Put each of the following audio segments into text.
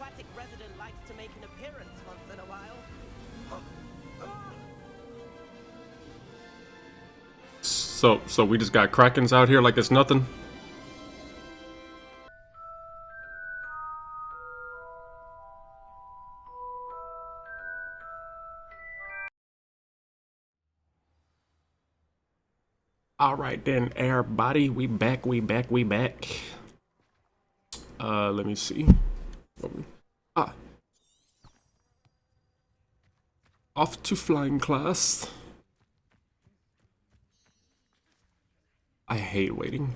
aquatic resident likes to make an appearance once in a while. So we just got Krakens out here like it's nothing? Alright then, everybody, we back. Let me see. Off to flying class. I hate waiting.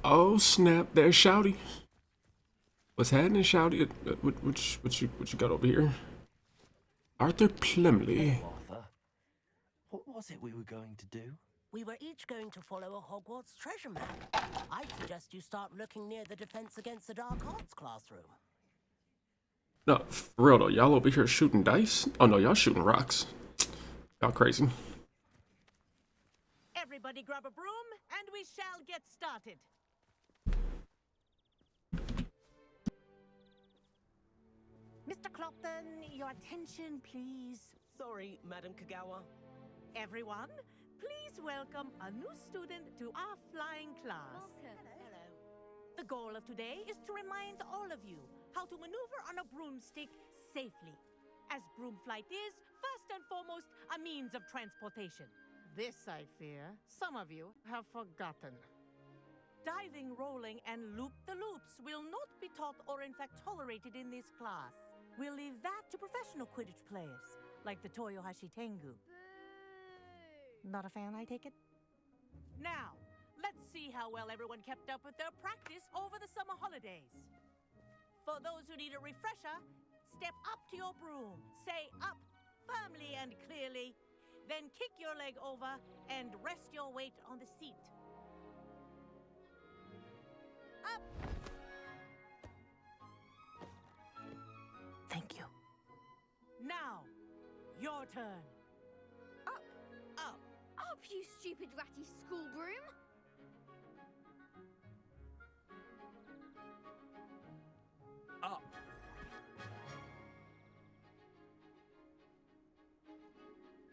Oh snap, there's Shouty. What's happening, Shouty? What you got over here? Arthur Plumley. Hello, Arthur. What was it we were going to do? We were each going to follow a Hogwarts treasure map. I'd suggest you start looking near the Defense Against the Dark Arts classroom. No, for real though, y'all over here shooting dice? Oh no, y'all shooting rocks. Y'all crazy. Everybody grab a broom, and we shall get started. Mr. Clopton, your attention, please. Sorry, Madam Kagawa. Everyone, please welcome a new student to our flying class. Welcome. Hello. The goal of today is to remind all of you how to maneuver on a broomstick safely, as broom flight is, first and foremost, a means of transportation. This, I fear, some of you have forgotten. Diving, rolling, and loop-the-loops will not be taught or in fact tolerated in this class. We'll leave that to professional Quidditch players, like the Toyohashi Tengu. Not a fan, I take it? Now, let's see how well everyone kept up with their practice over the summer holidays. For those who need a refresher, step up to your broom, say up firmly and clearly, then kick your leg over and rest your weight on the seat. Up! Thank you. Now, your turn. Up. Up. Up, you stupid ratty school broom! Up.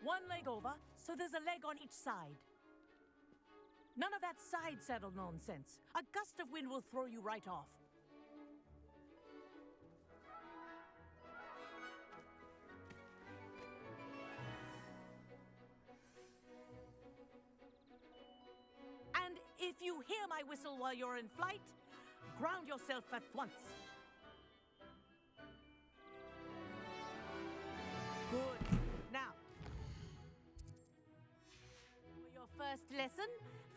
One leg over, so there's a leg on each side. None of that side saddle nonsense. A gust of wind will throw you right off. And if you hear my whistle while you're in flight, ground yourself at once. Good. Now, for your first lesson,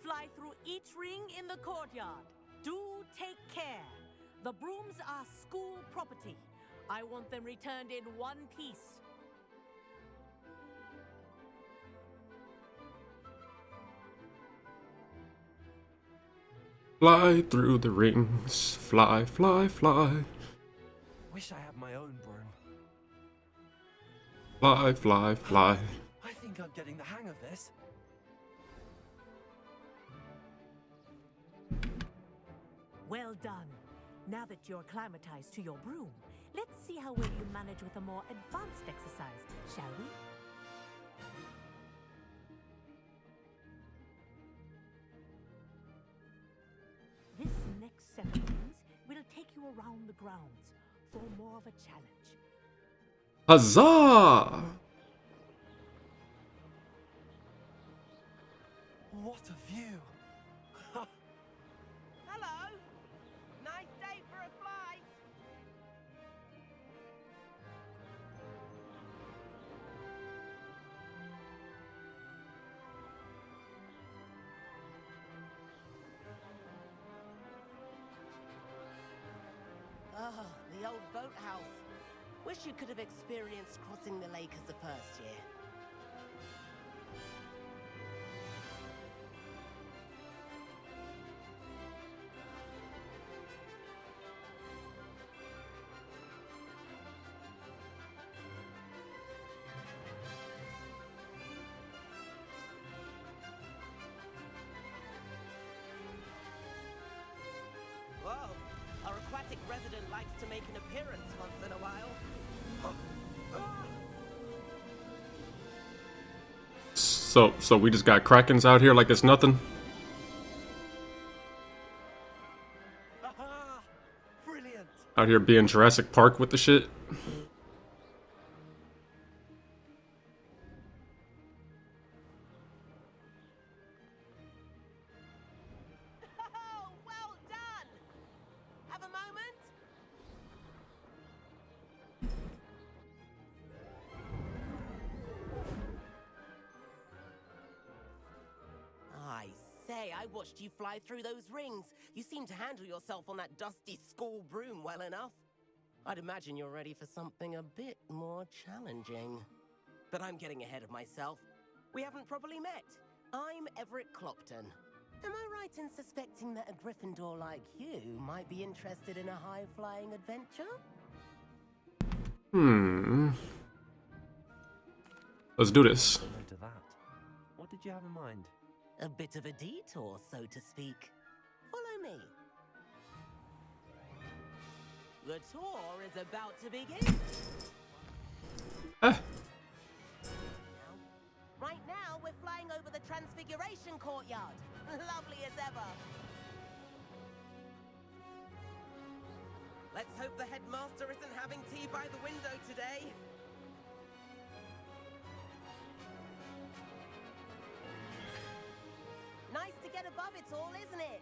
fly through each ring in the courtyard. Do take care. The brooms are school property. I want them returned in one piece. Fly through the rings, fly. Wish I had my own broom. Fly. I think I'm getting the hang of this. Well done. Now that you're acclimatized to your broom, let's see how well you manage with a more advanced exercise, shall we? This next 7 rings will take you around the grounds for more of a challenge. Huzzah! What a view! Hello! Nice day for a flight! Ah, the old boathouse. Wish you could have experienced crossing the lake as the first year. Whoa, our aquatic resident likes to make an appearance once in a while. So we just got Krakens out here like it's nothing? Aha! Brilliant! Out here being Jurassic Park with the shit? Oh, well done! Have a moment? I say, I watched you fly through those rings. You seem to handle yourself on that dusty school broom well enough. I'd imagine you're ready for something a bit more challenging. But I'm getting ahead of myself. We haven't properly met. I'm Everett Clopton. Am I right in suspecting that a Gryffindor like you might be interested in a high-flying adventure? Let's do this. No to that. What did you have in mind? A bit of a detour, so to speak. Follow me. The tour is about to begin. Right now, we're flying over the Transfiguration Courtyard. Lovely as ever. Let's hope the headmaster isn't having tea by the window today. Nice to get above it all, isn't it?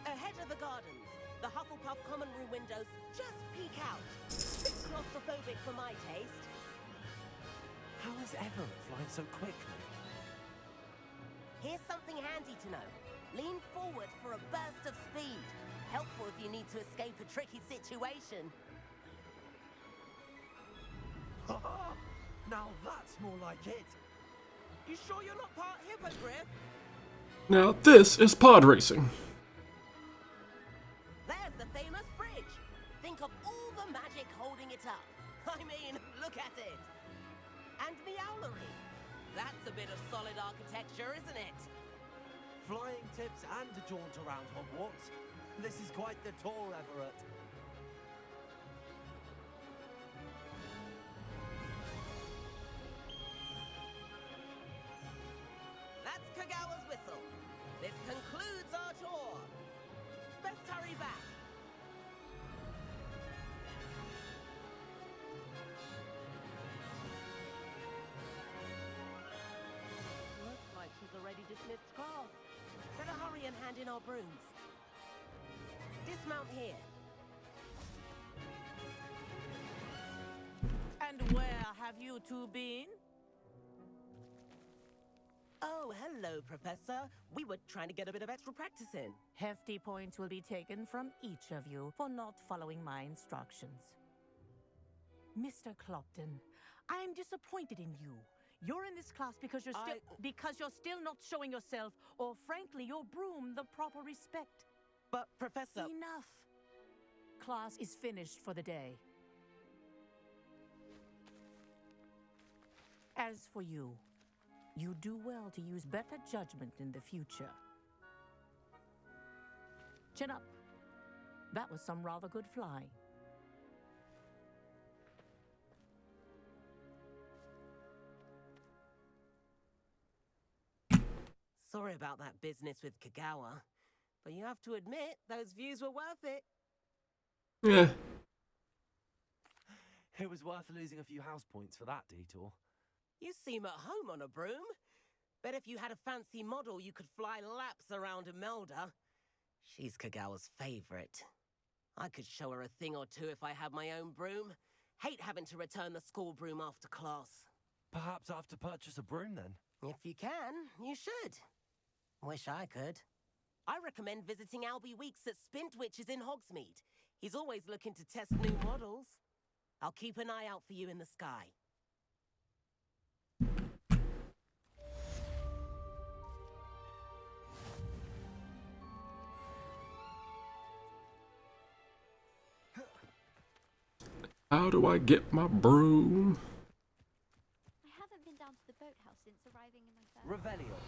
Ahead of the gardens, the Hufflepuff common room windows just peek out. Bit claustrophobic for my taste. How is Everett flying so quickly? Here's something handy to know. Lean forward for a burst of speed. Helpful if you need to escape a tricky situation. Now that's more like it. You sure you're not part hippogriff? Now this is pod racing. There's the famous bridge. Think of all the magic holding it up. I mean, look at it. And the owlery. That's a bit of solid architecture, isn't it? Flying tips and a jaunt around Hogwarts. This is quite the tour, Everett. That's Kagawa's whistle. This concludes our tour. Best hurry back. Looks like she's already dismissed class. Better hurry and hand in our brooms. Dismount here. And where have you two been? Oh, hello, Professor. We were trying to get a bit of extra practice in. Hefty points will be taken from each of you for not following my instructions. Mr. Clopton, I'm disappointed in you. You're in this class because you're still not showing yourself, or frankly, your broom, the proper respect. But, Professor... Enough. Class is finished for the day. As for you, you do well to use better judgment in the future. Chin up. That was some rather good flying. Sorry about that business with Kagawa, but you have to admit, those views were worth it. Yeah. It was worth losing a few house points for that detour. You seem at home on a broom. Bet if you had a fancy model, you could fly laps around Imelda. She's Kagawa's favorite. I could show her a thing or two if I had my own broom. Hate having to return the school broom after class. Perhaps I have to purchase a broom then. If you can, you should. Wish I could. I recommend visiting Albie Weeks at Spintwitches in Hogsmeade. He's always looking to test new models. I'll keep an eye out for you in the sky. How do I get my broom? I haven't been down to the boathouse since arriving in my first. Revelio.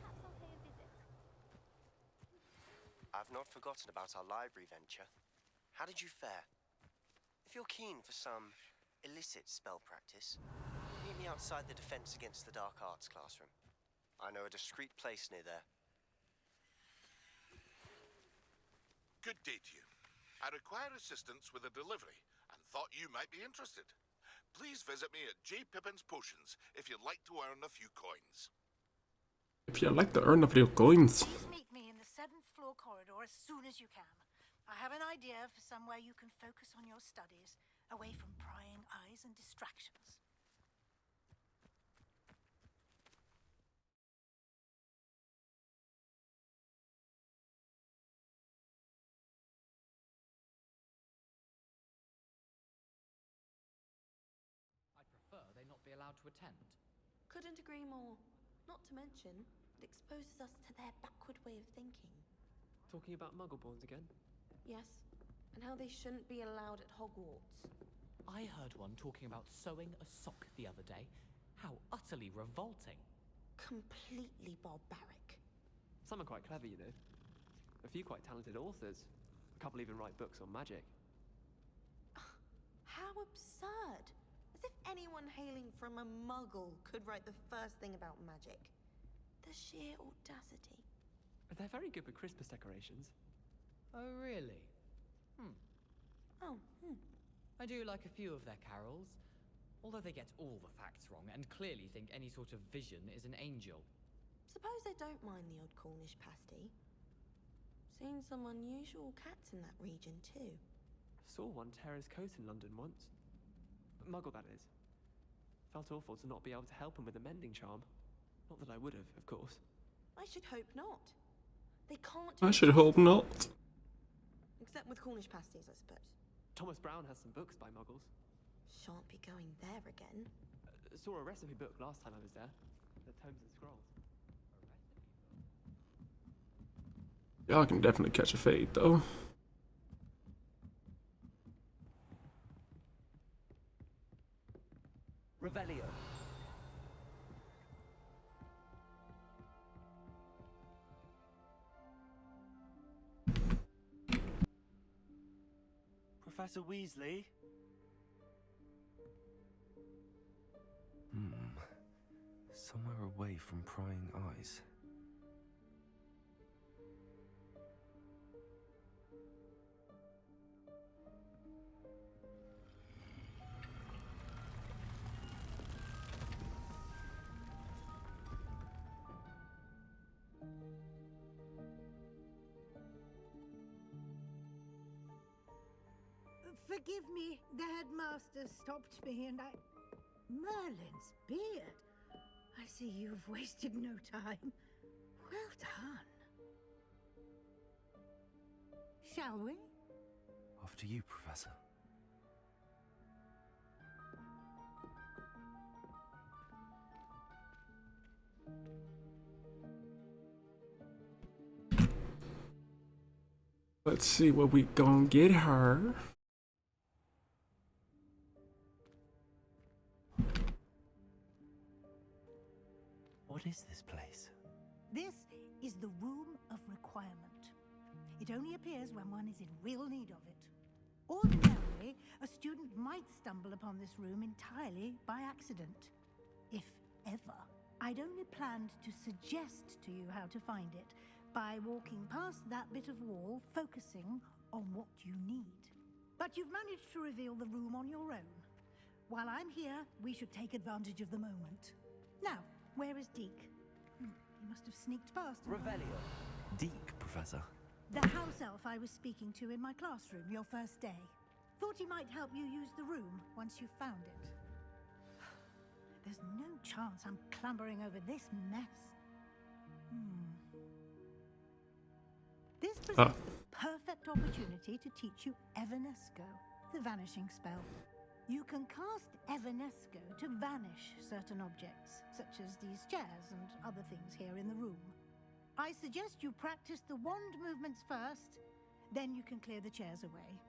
Perhaps I'll I've not forgotten about our library venture. How did you fare? If you're keen for some illicit spell practice, meet me outside the Defense Against the Dark Arts classroom. I know a discreet place near there. Good day to you. I require assistance with a delivery and thought you might be interested. Please visit me at J. Pippin's Potions if you'd like to earn a few coins. If you'd like to earn a few coins. Please meet me in the 7th floor corridor as soon as you can. I have an idea for somewhere you can focus on your studies, away from prying eyes and distractions. I'd prefer they not be allowed to attend. Couldn't agree more. Not to mention, it exposes us to their backward way of thinking. Talking about Muggleborns again? Yes, and how they shouldn't be allowed at Hogwarts. I heard one talking about sewing a sock the other day. How utterly revolting. Completely barbaric. Some are quite clever, you know. A few quite talented authors. A couple even write books on magic. How absurd! As if anyone hailing from a Muggle could write the first thing about magic. The sheer audacity. They're very good with Christmas decorations. Oh, really? Oh, I do like a few of their carols, although they get all the facts wrong and clearly think any sort of vision is an angel. Suppose they don't mind the odd Cornish pasty. Seen some unusual cats in that region too. Saw one tear his coat in London once. Muggle, that is. Felt awful to not be able to help him with a mending charm. Not that I would have, of course. I should hope not. They can't. I should hope not. Except with Cornish pasties, I suppose. Thomas Brown has some books by Muggles. Shan't be going there again. Saw a recipe book last time I was there. The Tomes and Scrolls. Y'all can definitely catch a fade, though. Revelio. Professor Weasley? Somewhere away from prying eyes. Forgive me, the headmaster stopped me and Merlin's beard. I see you've wasted no time. Well done. Shall we? After you, Professor. Let's see what we gon' get her. What is this place? This is the Room of Requirement. It only appears when one is in real need of it. Ordinarily, a student might stumble upon this room entirely by accident. If ever. I'd only planned to suggest to you how to find it by walking past that bit of wall, focusing on what you need. But you've managed to reveal the room on your own. While I'm here, we should take advantage of the moment. Now, where is Deke? He must have sneaked past. Revelio. Deke, Professor. The house elf I was speaking to in my classroom your first day. Thought he might help you use the room once you found it. There's no chance I'm clambering over this mess. This presents the perfect opportunity to teach you Evanesco, the vanishing spell. You can cast Evanesco to vanish certain objects, such as these chairs and other things here in the room. I suggest you practice the wand movements first, then you can clear the chairs away.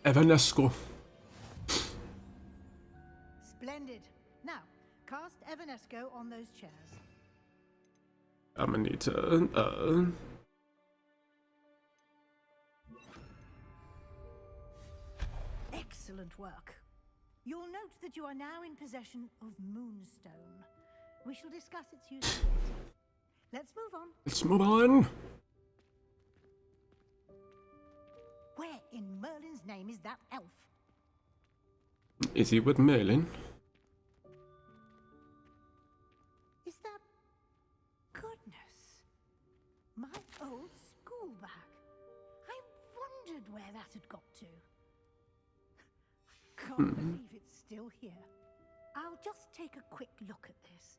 Evanesco. Splendid. Now, cast Evanesco on those chairs. I'm gonna need to, Excellent work. You'll note that you are now in possession of Moonstone. We shall discuss its use later. Let's move on. Let's move on. Where in Merlin's name is that elf? Is he with Merlin? Is that... Goodness. My old school bag. I wondered where that had got to. Can't believe it's still here. I'll just take a quick look at this.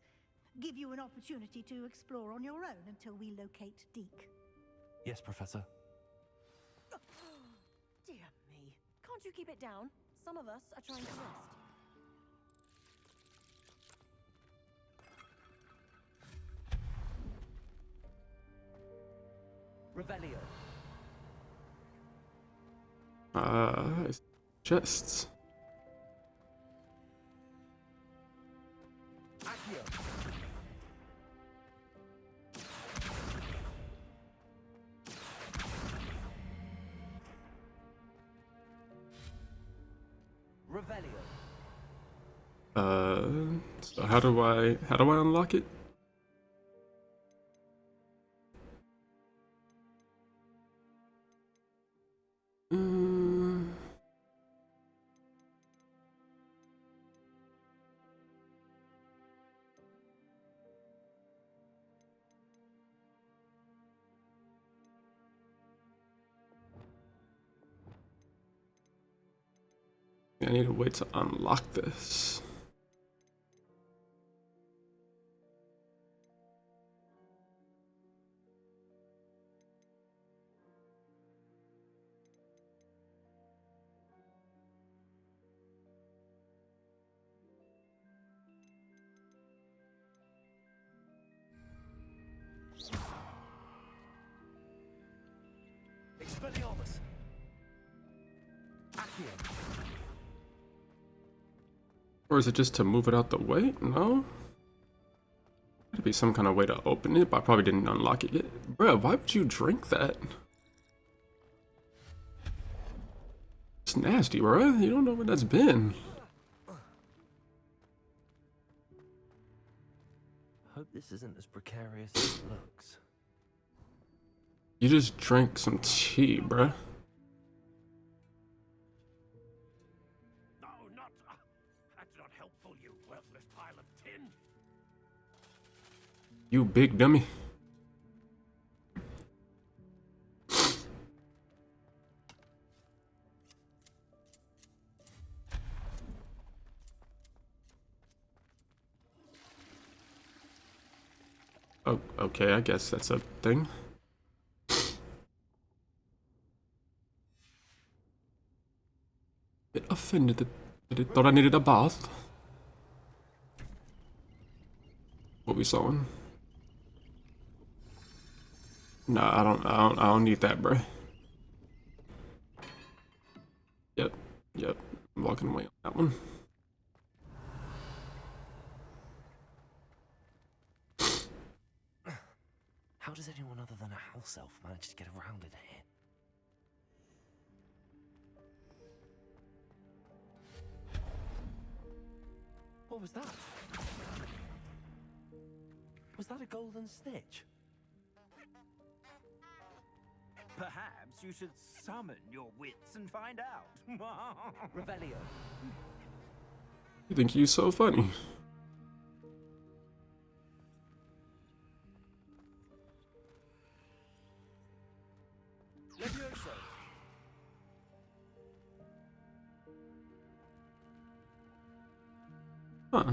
Give you an opportunity to explore on your own until we locate Deke. Yes, Professor. Dear me. Can't you keep it down? Some of us are trying to rest. Revelio. Chests. Accio. Revelio. So how do I unlock it? I need a way to unlock this. Expelliarmus. Accio. Or is it just to move it out the way? No? There'd be some kind of way to open it, but I probably didn't unlock it yet. Bruh, why would you drink that? It's nasty, bruh. You don't know where that's been. Hope this isn't as precarious as it looks. You just drank some tea, bruh. No, not. That's not helpful, you worthless pile of tin. You big dummy. Oh, okay, I guess that's a thing. Bit offended that I thought I needed a bath. What we sawing? Nah, I don't need that, bro. Yep, I'm walking away on that one. How does anyone other than a house elf manage to get around in here? What was that? Was that a golden snitch? Perhaps you should summon your wits and find out. Revelio. You think you're so funny? Levioso. Huh.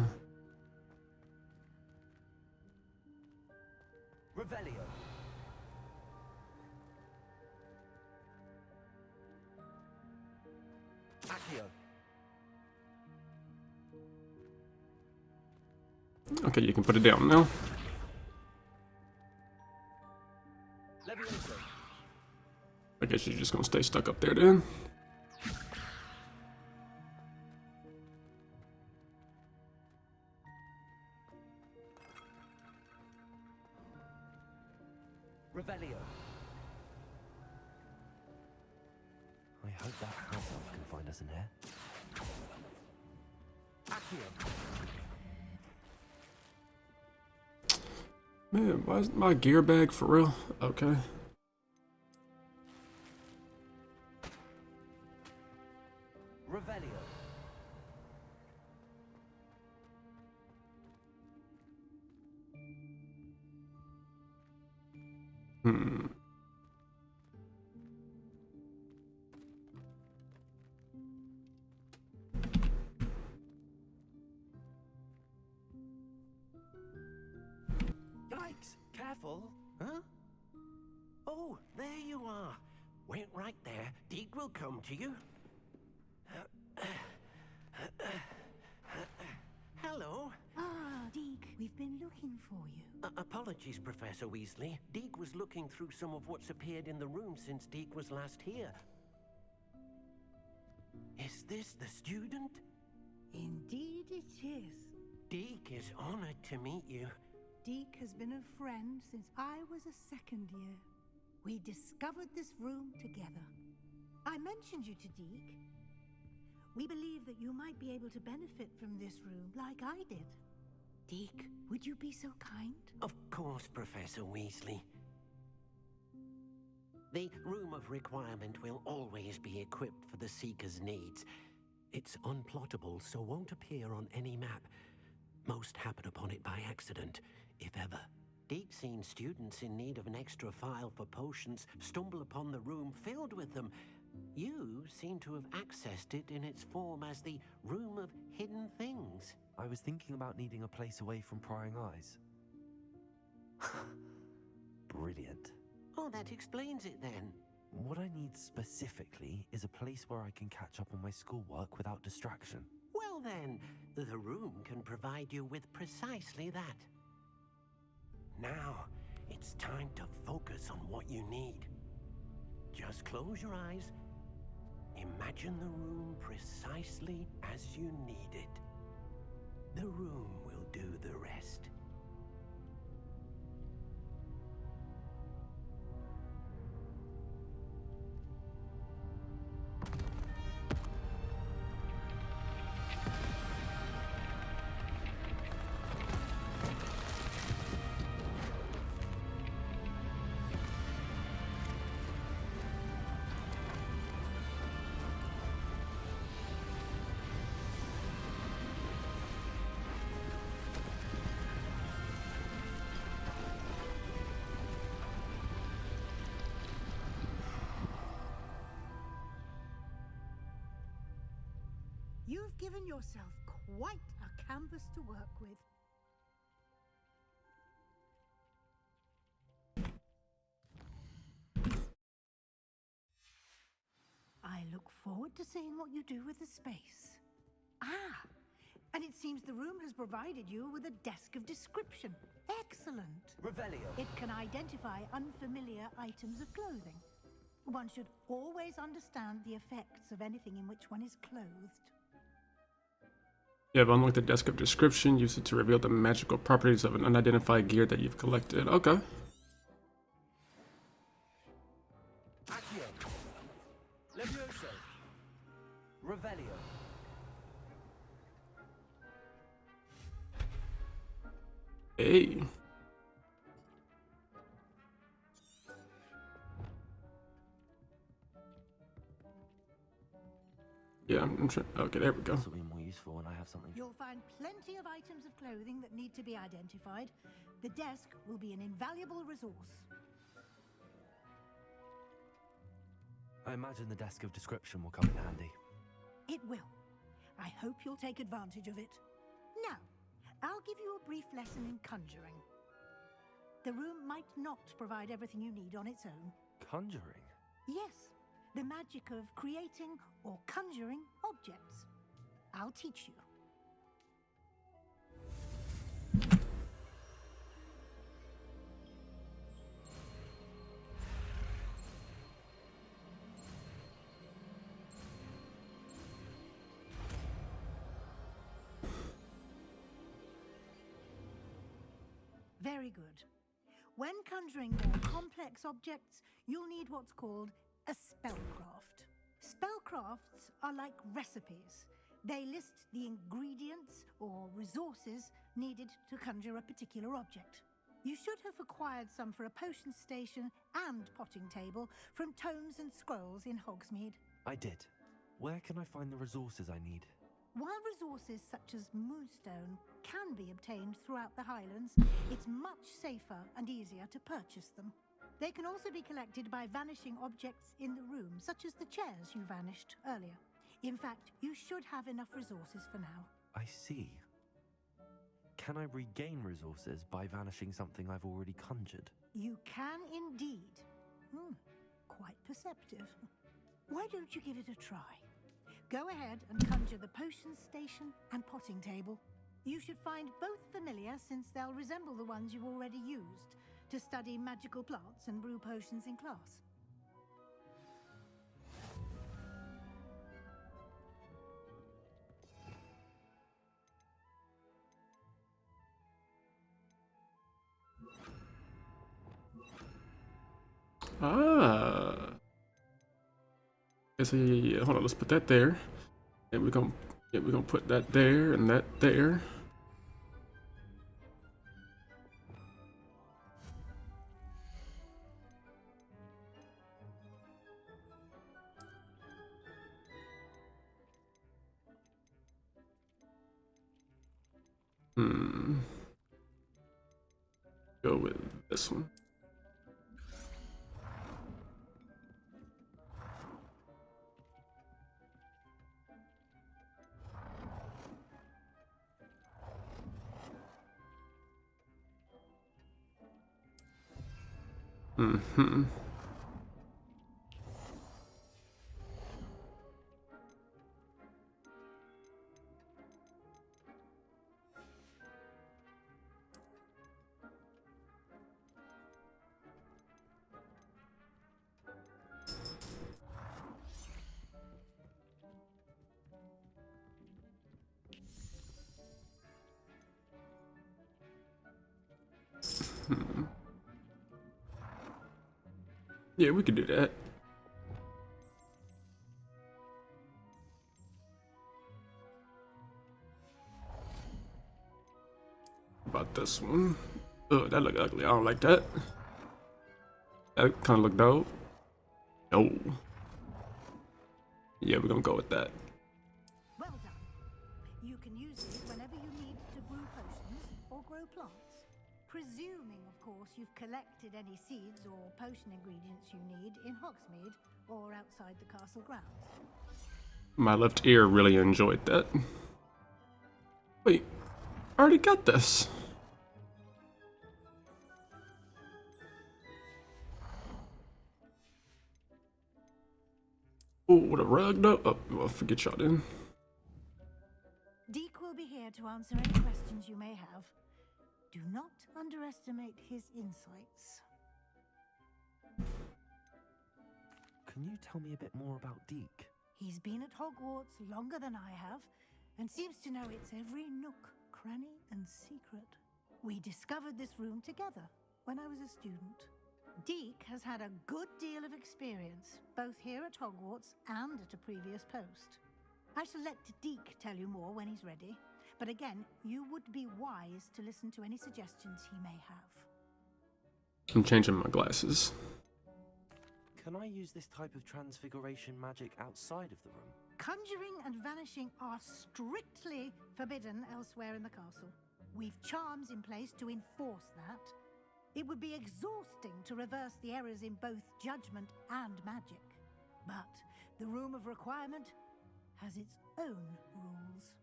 Revelio. Accio. Okay, you can put it down now. Levioso. I guess you're just gonna stay stuck up there then. Revelio. I hope that house elf can find us in here. Accio. Man, why is my gear bag for real? Okay. Revelio. Hmm. Yikes! Careful! Huh? Oh, there you are. Wait right there. Deke will come to you. Hello. Ah, Deke, we've been looking for you. Apologies, Professor Weasley. Deke was looking through some of what's appeared in the room since Deke was last here. Is this the student? Indeed it is. Deke is honored to meet you. Deke has been a friend since I was a second year. We discovered this room together. I mentioned you to Deke. We believe that you might be able to benefit from this room like I did. Deke, would you be so kind? Of course, Professor Weasley. The Room of Requirement will always be equipped for the Seeker's needs. It's unplottable, so won't appear on any map. Most happen upon it by accident, if ever. Deke's seen students in need of an extra file for potions stumble upon the room filled with them. You seem to have accessed it in its form as the Room of Hidden Things. I was thinking about needing a place away from prying eyes. Brilliant. Oh, that explains it then. What I need specifically is a place where I can catch up on my schoolwork without distraction. Well then, the room can provide you with precisely that. Now, it's time to focus on what you need. Just close your eyes. Imagine the room precisely as you need it. The room will do the rest. You've given yourself quite a canvas to work with. I look forward to seeing what you do with the space. Ah, and it seems the room has provided you with a desk of description. Excellent. Revelio. It can identify unfamiliar items of clothing. One should always understand the effects of anything in which one is clothed. You have unlocked the desk of description. Use it to reveal the magical properties of an unidentified gear that you've collected. Okay. Accio. Levioso. Revelio. Hey. Yeah, I'm trying. Okay, there we go. This will be more useful when I have something. You'll find plenty of items of clothing that need to be identified. The desk will be an invaluable resource. I imagine the desk of description will come in handy. It will. I hope you'll take advantage of it. Now, I'll give you a brief lesson in conjuring. The room might not provide everything you need on its own. Conjuring? Yes, the magic of creating or conjuring objects. I'll teach you. Very good. When conjuring more complex objects, you'll need what's called a spellcraft. Spellcrafts are like recipes. They list the ingredients or resources needed to conjure a particular object. You should have acquired some for a potion station and potting table from tomes and scrolls in Hogsmeade. I did. Where can I find the resources I need? While resources such as moonstone can be obtained throughout the Highlands, it's much safer and easier to purchase them. They can also be collected by vanishing objects in the room, such as the chairs you vanished earlier. In fact, you should have enough resources for now. I see. Can I regain resources by vanishing something I've already conjured? You can indeed. Quite perceptive. Why don't you give it a try? Go ahead and conjure the potion station and potting table. You should find both familiar, since they'll resemble the ones you've already used to study magical plants and brew potions in class. Ah. So yeah. Hold on, let's put that there. And we're gonna put that there and that there. Go with this one. Yeah, we could do that. About this one. Oh, that look ugly. I don't like that. That kind of look dope. No. Yeah, we're gonna go with that. Well done. You can use these whenever you need to brew potions or grow plants. Presuming, of course, you've collected any seeds or potion ingredients you need in Hogsmeade or outside the castle grounds. My left ear really enjoyed that. Wait, I already got this. Oh, what a rug though. Oh, well, forget y'all then. Deke will be here to answer any questions you may have. Do not underestimate his insights. Can you tell me a bit more about Deke? He's been at Hogwarts longer than I have, and seems to know its every nook, cranny, and secret. We discovered this room together when I was a student. Deke has had a good deal of experience, both here at Hogwarts and at a previous post. I shall let Deke tell you more when he's ready, but again, you would be wise to listen to any suggestions he may have. I'm changing my glasses. Can I use this type of transfiguration magic outside of the room? Conjuring and vanishing are strictly forbidden elsewhere in the castle. We've charms in place to enforce that. It would be exhausting to reverse the errors in both judgment and magic. But the Room of Requirement has its own rules.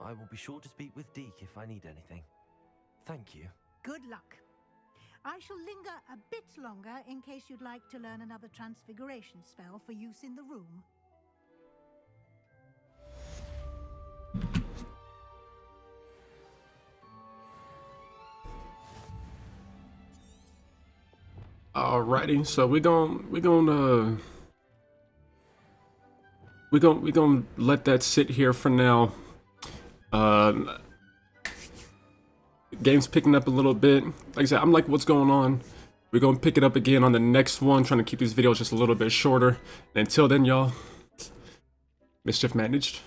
I will be sure to speak with Deke if I need anything. Thank you. Good luck. I shall linger a bit longer in case you'd like to learn another transfiguration spell for use in the room. Alrighty, so we gonna let that sit here for now. Game's picking up a little bit. Like I said, I'm like, what's going on? We're gonna pick it up again on the next one, trying to keep these videos just a little bit shorter. And until then, y'all, mischief managed.